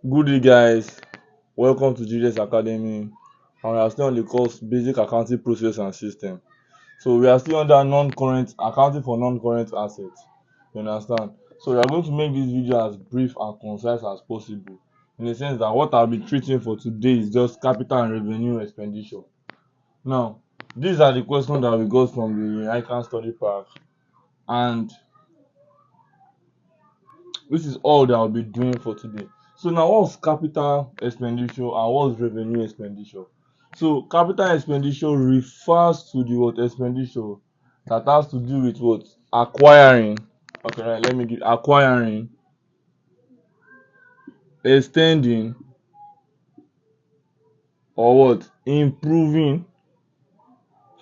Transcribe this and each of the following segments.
Good day, guys. Welcome to GDS Academy. And we are still on the course Basic Accounting Process and System. So we are still under non-current accounting for non-current assets. You understand? So we are going to make this video as brief and concise as possible. In the sense that what I'll be treating for today is just capital and revenue expenditure. Now, these are the questions that we got from the ICANN study pack, and this is all that I'll be doing for today. So now, what's capital expenditure and what's revenue expenditure? So capital expenditure refers to the what expenditure that has to do with what acquiring. Okay, right, let me give acquiring, extending, or what improving.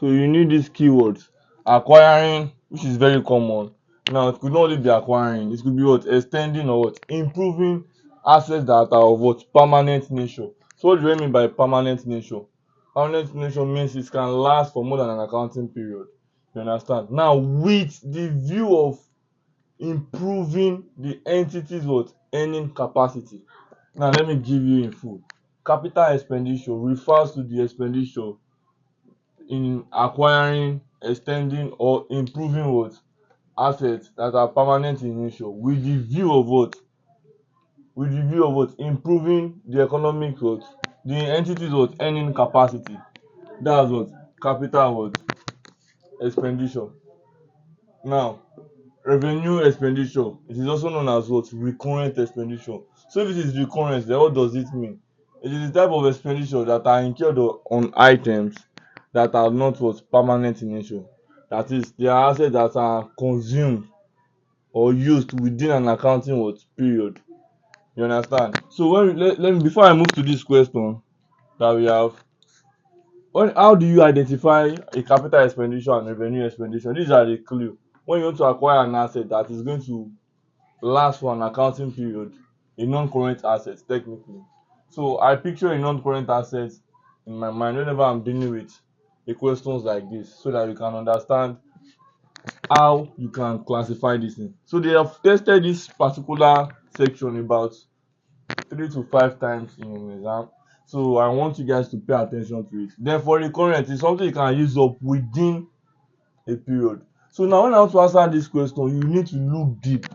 So you need these keywords: acquiring, which is very common. Now it could not only be acquiring, it could be what extending or what improving assets that are of what permanent nature. So what do I mean by permanent nature? Permanent nature means it can last for more than an accounting period. You understand? Now with the view of improving the entity's what earning capacity. Now let me give you in full. Capital expenditure refers to the expenditure in acquiring, extending, or improving what assets that are permanent in nature with the view of what improving the economic what the entity's what earning capacity. That's what capital what expenditure. Now revenue expenditure, it is also known as what recurrent expenditure. So if it is recurrent, then what does it mean? It is the type of expenditure that are incurred on items that are not what permanent in nature. That is, they are assets that are consumed or used within an accounting what period. You understand? So let me, before I move to this question that we have, how do you identify a capital expenditure and revenue expenditure? These are the clue. When you want to acquire an asset that is going to last for an accounting period, a non-current asset technically. So I picture a non-current asset in my mind whenever I'm dealing with the questions like this, so that you can understand how you can classify this thing. So they have tested this particular section about 3 to 5 times in an exam. So I want you guys to pay attention to it. Then for recurrent, it's something you can use up within a period. So now when I want to answer this question, you need to look deep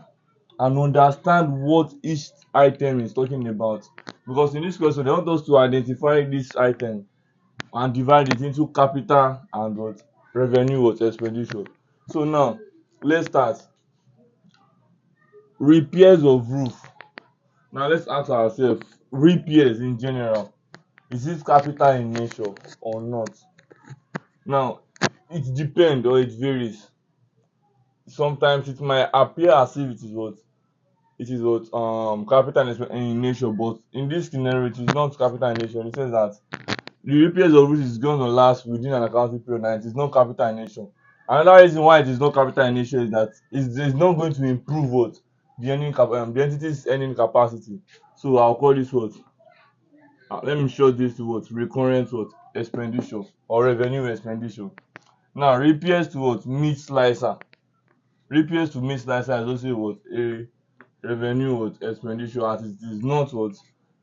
and understand what each item is talking about, because in this question they want us to identify this item and divide it into capital and what revenue what expenditure. So now let's start. Repairs of roof. Now let's ask ourselves, repairs in general, is it capital in nature or not? Now it depends or it varies. Sometimes it might appear as if it is what capital in nature, but in this scenario it is not capital in nature in the sense that the repairs of which is going to last within an accounting period and it is not capital in nature. Another reason why it is not capital in nature is that it is not going to improve what the entity's earning capacity. So I'll call this what let me show this to what recurrent what expenditure or revenue expenditure. Now repairs to what meat slicer. Repairs to meat slicer is also what a revenue what expenditure, as it is not what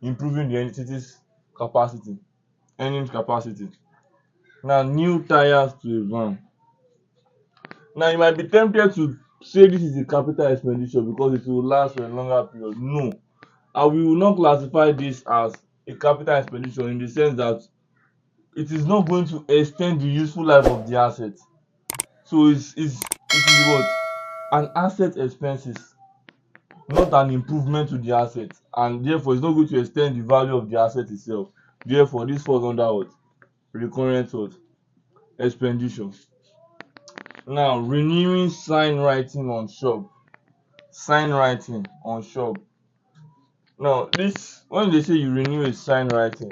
improving the entity's capacity, earning capacity. Now new tires to a van. Now you might be tempted to say this is a capital expenditure because it will last for a longer period. No, and we will not classify this as a capital expenditure in the sense that it is not going to extend the useful life of the asset. So it is what an asset expenses, not an improvement to the asset, and therefore it's not going to extend the value of the asset itself. Therefore this falls under what recurrent what expenditure. Now renewing sign writing on shop. Sign writing on shop. Now this, when they say you renew a sign writing,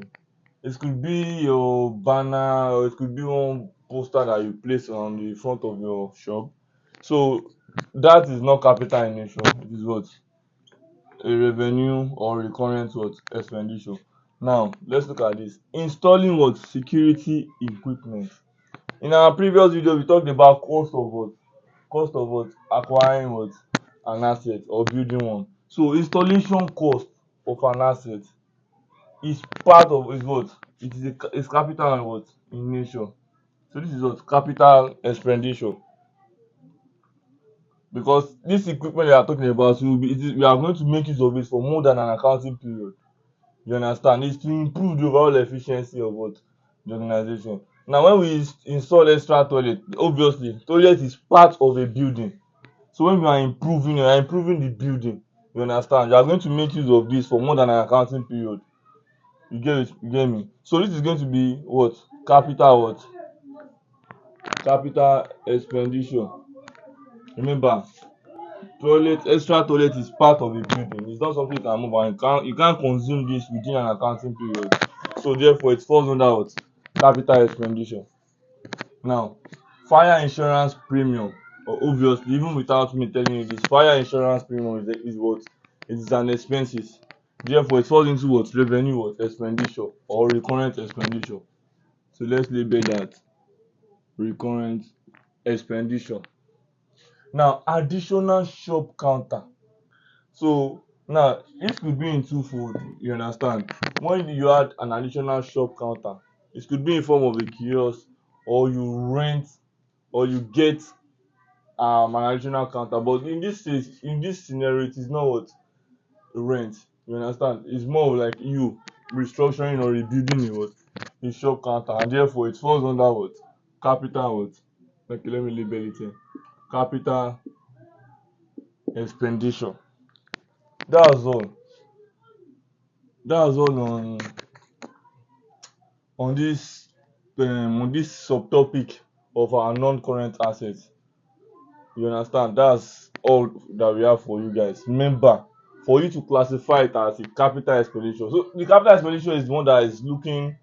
it could be your banner or it could be one poster that you place on the front of your shop. So that is not capital in nature. It is what a revenue or recurrent what expenditure. Now let's look at this. Installing what security equipment. In our previous video we talked about cost of what acquiring what an asset or building one. So installation cost of an asset is part of is what? It is is capital and what? In nature. So this is what? Capital expenditure. Because this equipment they are talking about, we are going to make use of it for more than an accounting period. You understand? It's to improve the overall efficiency of what? The organization. Now, when we install extra toilet, obviously, toilet is part of a building. So when you are improving the building. You understand? You are going to make use of this for more than an accounting period. You get it? You get me? So this is going to be what? Capital what? Capital expenditure. Remember, extra toilet is part of the building. It's not something you can move on. You can't consume this within an accounting period. So therefore it falls under what? Capital expenditure. Now, fire insurance premium, obviously, even without me telling you this, fire insurance premium is what? It is an expenses. Therefore it falls into what? Revenue what? Expenditure or recurrent expenditure. So let's label that recurrent expenditure. Now, additional shop counter. So now this could be in twofold. You understand? When you add an additional shop counter, it could be in form of a kiosk, or you rent, or you get an additional counter. But in this scenario, it is not what? Rent. You understand? It's more of like you restructuring or rebuilding a shop counter, and therefore it falls under what? Capital what? Okay, let me label it here. Capital expenditure. That's all. That's all on this subtopic of our non-current assets. You understand? That's all that we have for you guys. Remember, for you to classify it as a capital expenditure. So the capital expenditure is the one that is looking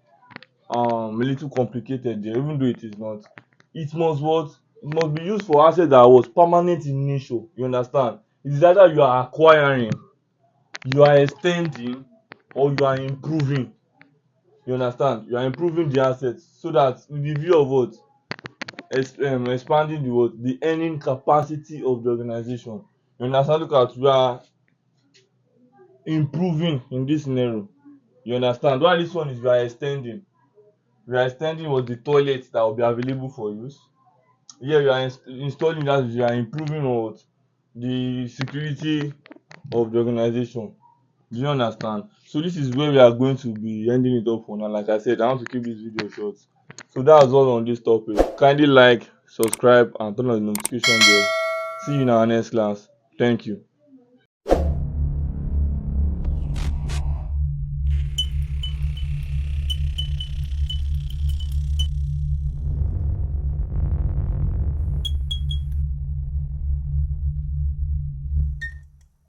a little complicated there, even though it is not. It must what? It must be used for assets that was permanent in nature. You understand? It is either you are acquiring, you are extending, or you are improving. You understand? You are improving the assets so that with the view of what? Expanding the earning capacity of the organization. You understand? Look at, you are improving in this scenario. You understand? While this one is you are extending. You are extending what? The toilets that will be available for use. Here you are installing that, you are improving what? The security of the organization. Do you understand? So this is where we are going to be ending it up for now. Like I said, I want to keep this video short. So that's all on this topic. Kindly like, subscribe, and turn on the notification bell. See you in our next class. Thank you.